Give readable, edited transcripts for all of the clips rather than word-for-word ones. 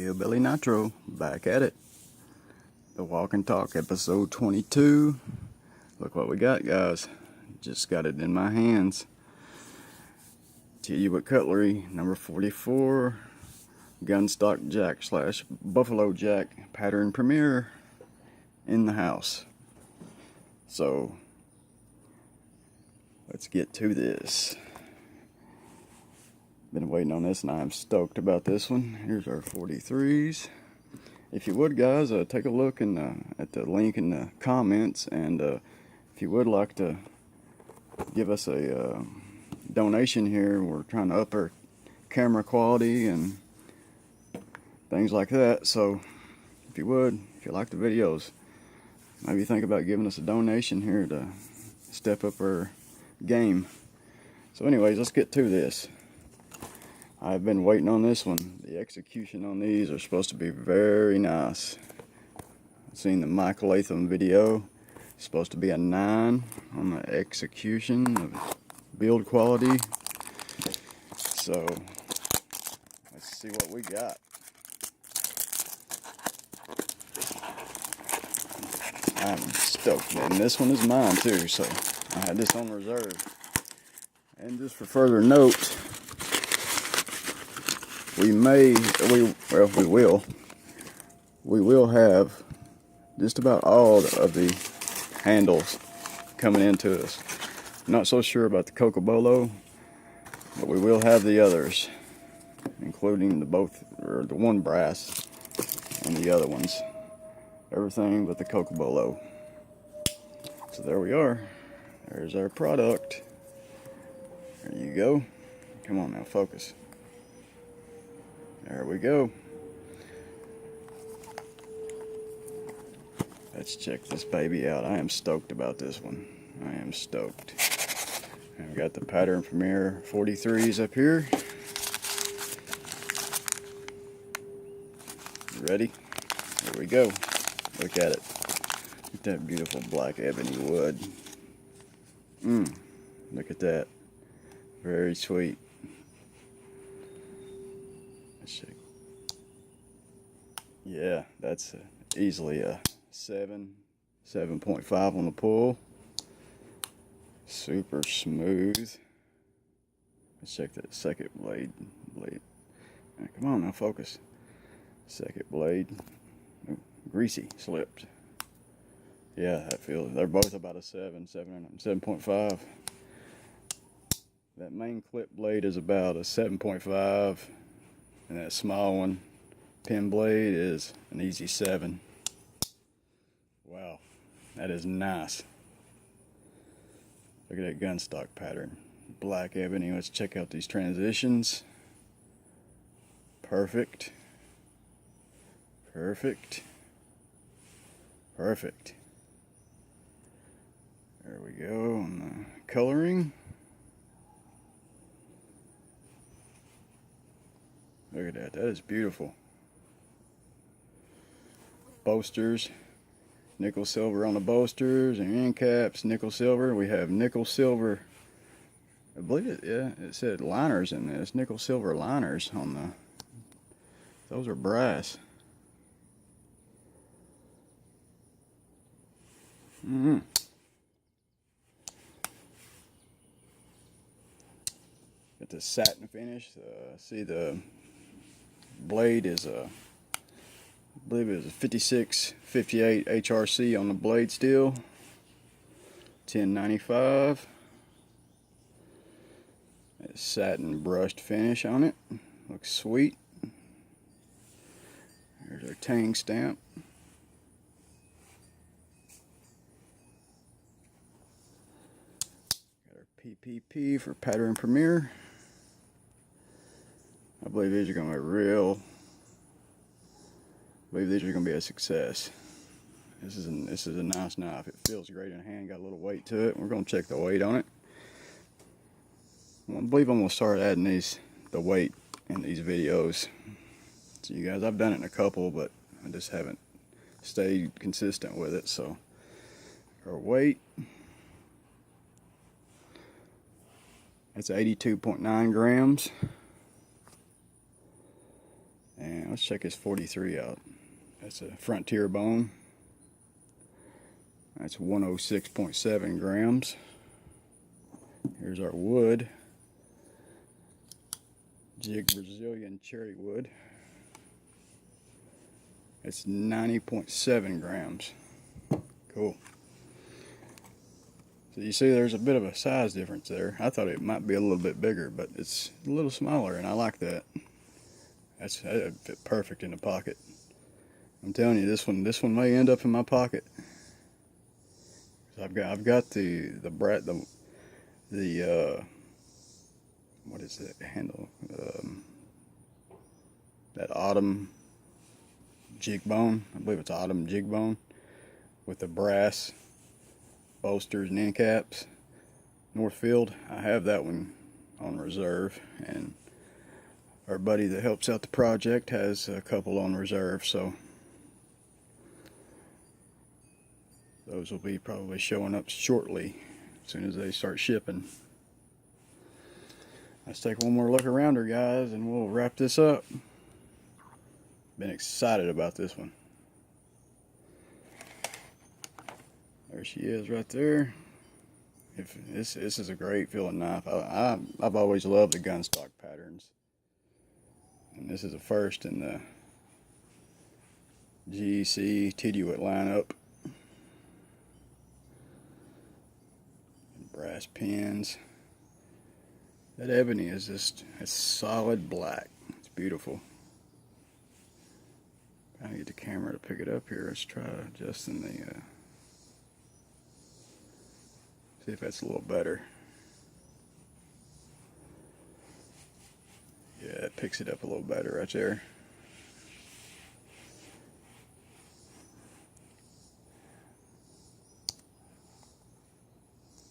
Hillbilly Nitro, back at it. The Walk and Talk, episode 22. Look what we got, guys. Just got it in my hands. Tidioute Cutlery, number 44. Gunstock Jack / Buffalo Jack pattern premiere in the house. So, let's get to this. Been waiting on this and I'm stoked about this one. Here's our 43s. If you would, guys, take a look at the link in the comments, and if you would like to give us a donation here, we're trying to up our camera quality and things like that. So if you like the videos, maybe think about giving us a donation here to step up our game. So anyways, let's get to this. I've been waiting on this one. The execution on these are supposed to be very nice. I've seen the Michael Latham video. It's supposed to be a 9 on the execution of build quality. So let's see what we got. I'm stoked, and this one is mine too, so I had this on reserve. And just for further note, we will have just about all of the handles coming into us. I'm not so sure about the Cocobolo, but we will have the others, including the one brass and the other ones. Everything but the Cocobolo. So there we are. There's our product. There you go. Come on now, focus. There we go. Let's check this baby out. I am stoked about this one. I am stoked. I've got the pattern premiere 43s up here. You ready? Here we go. Look at it. Look at that beautiful black ebony wood. Look at that. Very sweet. Yeah, that's easily a 7.5 on the pull. Super smooth. Let's check that second blade. Now, come on now, focus. Second blade. Ooh, greasy, slipped. Yeah, that feels. They're both about a 7.5. That main clip blade is about a 7.5, and that small one, pin blade, is an easy 7. Wow, that is nice. Look at that Gunstock pattern. Black ebony. Let's check out these transitions. Perfect. Perfect. Perfect. There we go on the coloring. Look at that. That is beautiful. Bolsters, nickel silver on the bolsters and end caps, nickel silver. We have nickel silver, I believe it said liners in this, nickel silver liners on those are brass. Got the satin finish. See, the blade is I believe it was a 5658 HRC on the blade steel. 1095. That satin brushed finish on it. Looks sweet. There's our Tang stamp. Got our PPP for pattern premiere. I believe these are going to be a success. This is a nice knife. It feels great in the hand. Got a little weight to it. We're going to check the weight on it. I believe I'm going to start adding the weight in these videos. So you guys, I've done it in a couple, but I just haven't stayed consistent with it. So our weight, that's 82.9 grams. And let's check his 43 out. That's a Frontier bone. That's 106.7 grams. Here's our wood. Jig Brazilian cherry wood. It's 90.7 grams. Cool. So you see there's a bit of a size difference there. I thought it might be a little bit bigger, but it's a little smaller, and I like that. That'd fit perfect in the pocket. I'm telling you, this one may end up in my pocket. I've got the what is that handle? That autumn jig bone. I believe it's autumn jig bone with the brass bolsters and end caps. Northfield. I have that one on reserve, and our buddy that helps out the project has a couple on reserve, so those will be probably showing up shortly as soon as they start shipping. Let's take one more look around her, guys, and we'll wrap this up. Been excited about this one. There she is right there. This is a great feeling knife. I've always loved the Gunstock patterns. And this is a first in the GEC Tidioute lineup. Brass pins. That ebony is just a solid black. It's beautiful. Trying to get the camera to pick it up here. Let's try adjusting the see if that's a little better. Yeah, it picks it up a little better right there.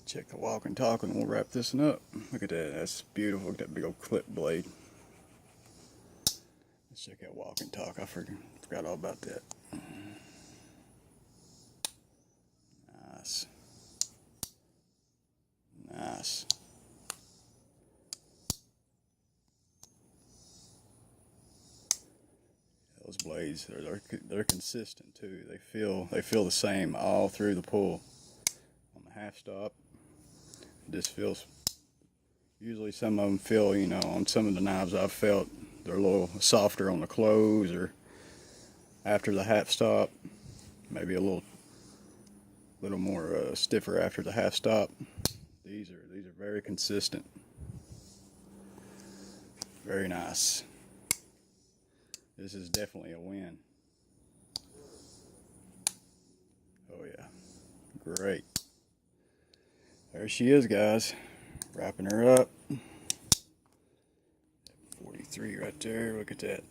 Check the walk and talk, and we'll wrap this one up. Look at that. That's beautiful. Look at that big old clip blade. Let's check out walk and talk. I forgot all about that. Nice. Nice. Those blades, they're consistent too. They feel the same all through the pull. On the half stop, this feels. Usually some of them feel, you know, on some of the knives I've felt they're a little softer on the close or after the half stop. Maybe a little more stiffer after the half stop. These are very consistent. Very nice. This is definitely a win. Oh yeah, great. There she is, guys. Wrapping her up. 43 right there. Look at that.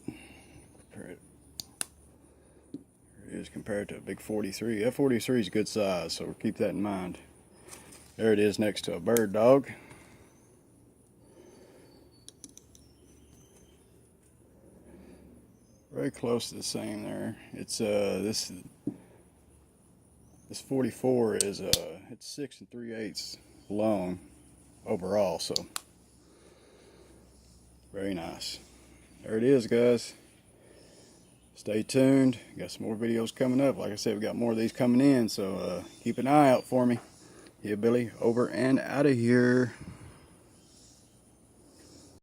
There it is compared to a big 43. That 43 is a good size, so we'll keep that in mind. There it is next to a bird dog. Very close to the same there. It's this 44 is it's 6 3/8 long overall, so very nice. There it is, guys. Stay tuned. Got some more videos coming up. Like I said, we got more of these coming in, so keep an eye out for me. Yeah, Billy, over and out of here.